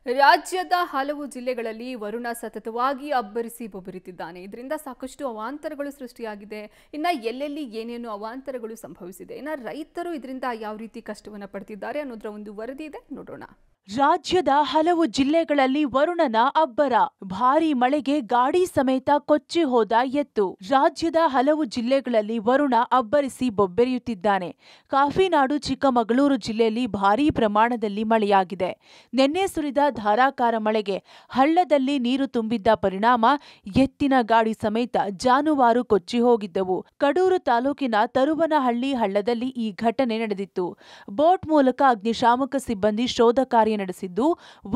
ರಾಜ್ಯದ ಹಲವು ಜಿಲ್ಲೆಗಳಲ್ಲಿ ವರುಣ ಸತತವಾಗಿ ಅಬ್ಬರಿಸಿ ಬೊಬ್ಬರಿತಿದ್ದಾನೆ. ಇದರಿಂದ ಸಾಕಷ್ಟು ಅವಾಂತರಗಳು ಸೃಷ್ಟಿಯಾಗಿದೆ. ಇನ್ನು ಎಲ್ಲೆಲ್ಲಿ ಏನೇನು ಅವಾಂತರಗಳು ಸಂಭವಿಸಿದೆ, ಇನ್ನು ರೈತರು ಇದರಿಂದ ಯಾವ ರೀತಿ ಕಷ್ಟವನ್ನು ಪಡ್ತಿದ್ದಾರೆ ಅನ್ನೋದರ ಒಂದು ವರದಿ ಇದೆ, ನೋಡೋಣ. ರಾಜ್ಯದ ಹಲವು ಜಿಲ್ಲೆಗಳಲ್ಲಿ ವರುಣನ ಅಬ್ಬರ. ಭಾರೀ ಮಳೆಗೆ ಗಾಡಿ ಸಮೇತ ಕೊಚ್ಚಿ ಹೋದ ಎತ್ತು. ರಾಜ್ಯದ ಹಲವು ಜಿಲ್ಲೆಗಳಲ್ಲಿ ವರುಣ ಅಬ್ಬರಿಸಿ ಬೊಬ್ಬೆರೆಯುತ್ತಿದ್ದಾನೆ. ಕಾಫಿನಾಡು ಚಿಕ್ಕಮಗಳೂರು ಜಿಲ್ಲೆಯಲ್ಲಿ ಭಾರೀ ಪ್ರಮಾಣದಲ್ಲಿ ಮಳೆಯಾಗಿದೆ. ನಿನ್ನೆ ಸುರಿದ ಧಾರಾಕಾರ ಮಳೆಗೆ ಹಳ್ಳದಲ್ಲಿ ನೀರು ತುಂಬಿದ್ದ ಪರಿಣಾಮ ಎತ್ತಿನ ಗಾಡಿ ಸಮೇತ ಜಾನುವಾರು ಕೊಚ್ಚಿ ಹೋಗಿದ್ದವು. ಕಡೂರು ತಾಲೂಕಿನ ತರುವನಹಳ್ಳಿ ಹಳ್ಳದಲ್ಲಿ ಈ ಘಟನೆ ನಡೆದಿತ್ತು. ಬೋಟ್ ಮೂಲಕ ಅಗ್ನಿಶಾಮಕ ಸಿಬ್ಬಂದಿ ಶೋಧ ಕಾರ್ಯ ನಡೆಸಿದ್ದು,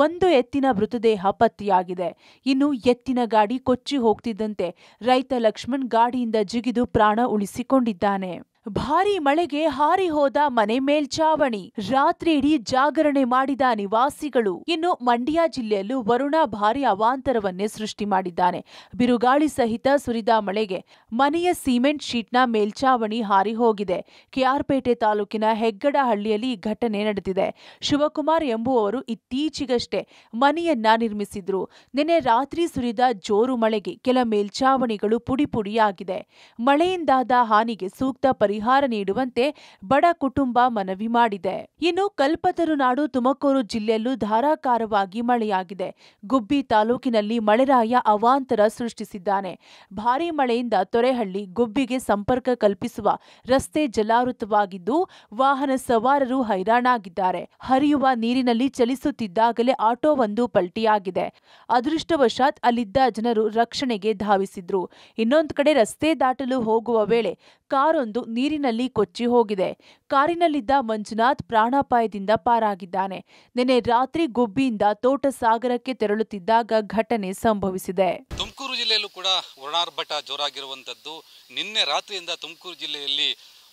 ಒಂದು ಎತ್ತಿನ ಮೃತದೇಹ ಪತ್ತೆಯಾಗಿದೆ. ಇನ್ನು ಎತ್ತಿನ ಗಾಡಿ ಕೊಚ್ಚಿ ಹೋಗ್ತಿದ್ದಂತೆ ರೈತ ಲಕ್ಷ್ಮಣ್ ಗಾಡಿಯಿಂದ ಜಿಗಿದು ಪ್ರಾಣ ಉಳಿಸಿಕೊಂಡಿದ್ದಾನೆ. ಭಾರೀ ಮಳೆಗೆ ಹಾರಿ ಹೋದ ಮನೆ ಮೇಲ್ಚಾವಣಿ. ರಾತ್ರಿ ಇಡೀ ಜಾಗರಣೆ ಮಾಡಿದ ನಿವಾಸಿಗಳು. ಇನ್ನು ಮಂಡ್ಯ ಜಿಲ್ಲೆಯಲ್ಲೂ ವರುಣ ಭಾರೀ ಅವಾಂತರವನ್ನೇ ಸೃಷ್ಟಿ ಮಾಡಿದ್ದಾನೆ. ಬಿರುಗಾಳಿ ಸಹಿತ ಸುರಿದ ಮಳೆಗೆ ಮನೆಯ ಸಿಮೆಂಟ್ ಶೀಟ್ನ ಮೇಲ್ಚಾವಣಿ ಹಾರಿ ಹೋಗಿದೆ. ಕೆಆರ್ಪೇಟೆ ತಾಲೂಕಿನ ಹೆಗ್ಗಡಹಳ್ಳಿಯಲ್ಲಿ ಈ ಘಟನೆ ನಡೆದಿದೆ. ಶಿವಕುಮಾರ್ ಎಂಬುವವರು ಇತ್ತೀಚೆಗಷ್ಟೇ ಮನೆಯನ್ನ ನಿರ್ಮಿಸಿದ್ರು. ನಿನ್ನೆ ರಾತ್ರಿ ಸುರಿದ ಜೋರು ಮಳೆಗೆ ಕೆಲ ಮೇಲ್ಚಾವಣಿಗಳು ಪುಡಿ ಪುಡಿಯಾಗಿದೆ. ಮಳೆಯಿಂದಾದ ಹಾನಿಗೆ ಸೂಕ್ತ ಪರಿಹಾರ ನೀಡುವಂತೆ ಬಡ ಕುಟುಂಬ ಮನವಿ ಮಾಡಿದೆ. ಇನ್ನು ಕಲ್ಪತರುನಾಡು ತುಮಕೂರು ಜಿಲ್ಲೆಯಲ್ಲೂ ಧಾರಾಕಾರವಾಗಿ ಮಳೆಯಾಗಿದೆ. ಗುಬ್ಬಿ ತಾಲೂಕಿನಲ್ಲಿ ಮಳೆರಾಯ ಅವಾಂತರ ಸೃಷ್ಟಿಸಿದ್ದಾನೆ. ಭಾರೀ ಮಳೆಯಿಂದ ತೊರೆಹಳ್ಳಿ ಗುಬ್ಬಿಗೆ ಸಂಪರ್ಕ ಕಲ್ಪಿಸುವ ರಸ್ತೆ ಜಲಾವೃತವಾಗಿದ್ದು, ವಾಹನ ಸವಾರರು ಹೈರಾಣಾಗಿದ್ದಾರೆ. ಹರಿಯುವ ನೀರಿನಲ್ಲಿ ಚಲಿಸುತ್ತಿದ್ದಾಗಲೇ ಆಟೋವೊಂದು ಪಲ್ಟಿಯಾಗಿದೆ. ಅದೃಷ್ಟವಶಾತ್ ಅಲ್ಲಿದ್ದ ಜನರು ರಕ್ಷಣೆಗೆ ಧಾವಿಸಿದ್ರು. ಇನ್ನೊಂದು ಕಡೆ ರಸ್ತೆ ದಾಟಲು ಹೋಗುವ ವೇಳೆ ಕಾರೊಂದು ನೀರಿನಲ್ಲಿ ಕೊಚ್ಚಿ ಹೋಗಿದೆ. ಕಾರಿನಲ್ಲಿದ್ದ ಮಂಜುನಾಥ್ ಪ್ರಾಣಾಪಾಯದಿಂದ ಪಾರಾಗಿದ್ದಾನೆ. ನಿನ್ನೆ ರಾತ್ರಿ ಗುಬ್ಬಿಯಿಂದ ತೋಟಸಾಗರಕ್ಕೆ ತೆರಳುತ್ತಿದ್ದಾಗ ಘಟನೆ ಸಂಭವಿಸಿದೆ. ತುಮಕೂರು ಜಿಲ್ಲೆಯಲ್ಲೂ ಕೂಡ ವರುಣಾರ್ಭಟ ಜೋರಾಗಿರುವಂತದ್ದು. ನಿನ್ನೆ ರಾತ್ರಿಯಿಂದ ತುಮಕೂರು ಜಿಲ್ಲೆಯಲ್ಲಿ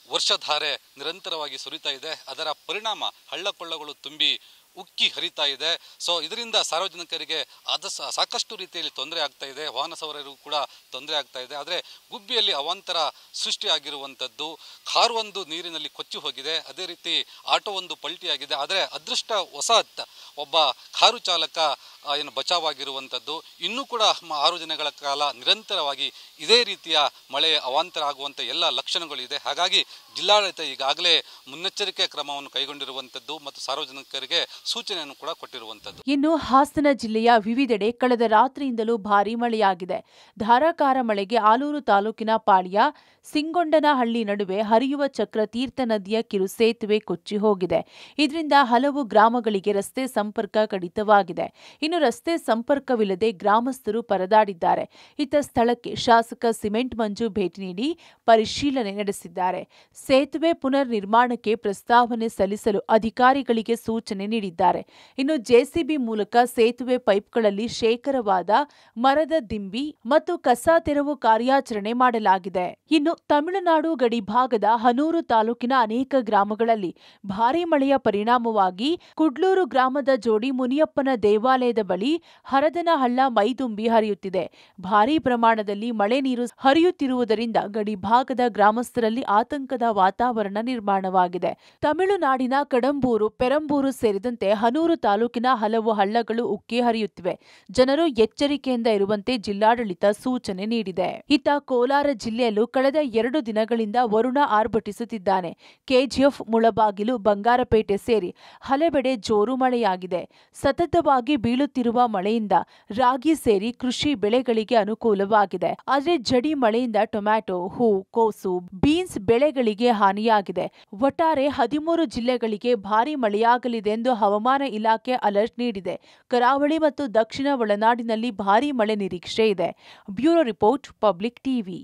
ವರ್ಷಧಾರೆ ನಿರಂತರವಾಗಿ ಸುರಿತಾ ಇದೆ. ಅದರ ಪರಿಣಾಮ ಹಳ್ಳಕೊಳ್ಳಗಳು ತುಂಬಿ ಉಕ್ಕಿ ಹರಿತಾ ಇದೆ. ಸೊ ಇದರಿಂದ ಸಾರ್ವಜನಿಕರಿಗೆ ಸಾಕಷ್ಟು ರೀತಿಯಲ್ಲಿ ತೊಂದರೆ ಆಗ್ತಾ ಇದೆ. ವಾಹನ ಸವಾರರಿಗೂ ಕೂಡ ತೊಂದರೆ ಆಗ್ತಾ ಇದೆ. ಆದರೆ ಗುಬ್ಬಿಯಲ್ಲಿ ಅವಾಂತರ ಸೃಷ್ಟಿಯಾಗಿರುವಂಥದ್ದು. ಕಾರು ಒಂದು ನೀರಿನಲ್ಲಿ ಕೊಚ್ಚಿ ಹೋಗಿದೆ. ಅದೇ ರೀತಿ ಆಟೋ ಒಂದು ಪಲ್ಟಿಯಾಗಿದೆ. ಆದರೆ ಅದೃಷ್ಟ ವಸಾತ್ ಒಬ್ಬ ಕಾರು ಚಾಲಕ ಏನು ಬಚಾವಾಗಿರುವಂಥದ್ದು. ಇನ್ನೂ ಕೂಡ 6 ದಿನಗಳ ಕಾಲ ನಿರಂತರವಾಗಿ ಇದೇ ರೀತಿಯ ಮಳೆ ಅವಾಂತರ ಆಗುವಂಥ ಎಲ್ಲ ಲಕ್ಷಣಗಳಿದೆ. ಹಾಗಾಗಿ ಜಿಲ್ಲಾಡಳಿತ ಈಗಾಗಲೇ ಮುನ್ನೆಚ್ಚರಿಕೆ ಕ್ರಮವನ್ನು ಕೈಗೊಂಡಿರುವಂಥದ್ದು ಮತ್ತು ಸಾರ್ವಜನಿಕರಿಗೆ ಸೂಚನೆಯನ್ನು ಕೂಡ ಕೊಟ್ಟಿರುವಂಥದ್ದು. ಇನ್ನು ಹಾಸನ ಜಿಲ್ಲೆಯ ವಿವಿಧೆಡೆ ಕಳೆದ ರಾತ್ರಿಯಿಂದಲೂ ಭಾರೀ ಮಳೆಯಾಗಿದೆ. ಧಾರಾಕಾರ ಮಳೆಗೆ ಆಲೂರು ತಾಲೂಕಿನ ಪಾಳ್ಯ ಸಿಂಗೊಂಡನಹಳ್ಳಿ ನಡುವೆ ಹರಿಯುವ ಚಕ್ರತೀರ್ಥ ನದಿಯ ಕಿರು ಸೇತುವೆ ಕೊಚ್ಚಿ ಹೋಗಿದೆ. ಇದರಿಂದ ಹಲವು ಗ್ರಾಮಗಳಿಗೆ ರಸ್ತೆ ಸಂಪರ್ಕ ಕಡಿತವಾಗಿದೆ. ಇನ್ನು ರಸ್ತೆ ಸಂಪರ್ಕವಿಲ್ಲದೆ ಗ್ರಾಮಸ್ಥರು ಪರದಾಡಿದ್ದಾರೆ. ಇತ್ತ ಸ್ಥಳಕ್ಕೆ ಶಾಸಕ ಸಿಮೆಂಟ್ ಮಂಜು ಭೇಟಿ ನೀಡಿ ಪರಿಶೀಲನೆ ನಡೆಸಿದ್ದಾರೆ. ಸೇತುವೆ ಪುನರ್ ನಿರ್ಮಾಣಕ್ಕೆ ಪ್ರಸ್ತಾವನೆ ಸಲ್ಲಿಸಲು ಅಧಿಕಾರಿಗಳಿಗೆ ಸೂಚನೆ ನೀಡಿದ್ದಾರೆ. ಇನ್ನು ಜೆಸಿಬಿ ಮೂಲಕ ಸೇತುವೆ ಪೈಪ್ಗಳಲ್ಲಿ ಶೇಖರವಾದ ಮರದ ದಿಂಬಿ ಮತ್ತು ಕಸ ತೆರವು ಕಾರ್ಯಾಚರಣೆ ಮಾಡಲಾಗಿದೆ. ಇನ್ನು ತಮಿಳುನಾಡು ಗಡಿ ಭಾಗದ ಹನೂರು ತಾಲೂಕಿನ ಅನೇಕ ಗ್ರಾಮಗಳಲ್ಲಿ ಭಾರೀ ಮಳೆಯ ಪರಿಣಾಮವಾಗಿ ಕುಡ್ಲೂರು ಗ್ರಾಮದ ಜೋಡಿ ಮುನಿಯಪ್ಪನ ದೇವಾಲಯದ ಬಳಿ ಹರದನಹಳ್ಳ ಮೈದುಂಬಿ ಹರಿಯುತ್ತಿದೆ. ಭಾರೀ ಪ್ರಮಾಣದಲ್ಲಿ ಮಳೆ ನೀರು ಹರಿಯುತ್ತಿರುವುದರಿಂದ ಗಡಿ ಭಾಗದ ಗ್ರಾಮಸ್ಥರಲ್ಲಿ ಆತಂಕದ ವಾತಾವರಣ ನಿರ್ಮಾಣವಾಗಿದೆ. ತಮಿಳುನಾಡಿನ ಕಡಂಬೂರು, ಪೆರಂಬೂರು ಸೇರಿದಂತೆ ಹನೂರು ತಾಲೂಕಿನ ಹಲವು ಹಳ್ಳಗಳು ಉಕ್ಕಿ ಹರಿಯುತ್ತಿವೆ. ಜನರು ಎಚ್ಚರಿಕೆಯಿಂದ ಇರುವಂತೆ ಜಿಲ್ಲಾಡಳಿತ ಸೂಚನೆ ನೀಡಿದೆ. ಇತ್ತ ಕೋಲಾರ ಜಿಲ್ಲೆಯಲ್ಲೂ ಕಳೆದ 2 ದಿನಗಳಿಂದ ವರುಣ ಆರ್ಭಟಿಸುತ್ತಿದ್ದಾನೆ. ಕೆಜಿಎಫ್, ಮುಳಬಾಗಿಲು, ಬಂಗಾರಪೇಟೆ ಸೇರಿ ಹಲವೆಡೆ ಜೋರು ಮಳೆಯಾಗಿದೆ. ಸತತವಾಗಿ ಬೀಳುತ್ತಿರುವ ಮಳೆಯಿಂದ ರಾಗಿ ಸೇರಿ ಕೃಷಿ ಬೆಳೆಗಳಿಗೆ ಅನುಕೂಲವಾಗಿದೆ. ಆದರೆ ಜಡಿ ಮಳೆಯಿಂದ ಟೊಮ್ಯಾಟೊ, ಹೂ, ಕೋಸು, ಬೀನ್ಸ್ ಬೆಳೆಗಳಿಗೆ ಹಾನಿಯಾಗಿದೆ. ಒಟ್ಟಾರೆ 13 ಜಿಲ್ಲೆಗಳಿಗೆ ಭಾರೀ ಮಳೆಯಾಗಲಿದೆ ಎಂದು ಹವಾಮಾನ ಇಲಾಖೆ ಅಲರ್ಟ್ ನೀಡಿದೆ. ಕರಾವಳಿ ಮತ್ತು ದಕ್ಷಿಣ ಒಳನಾಡಿನಲ್ಲಿ ಭಾರೀ ಮಳೆ ನಿರೀಕ್ಷೆ ಇದೆ. Bureau report, public TV.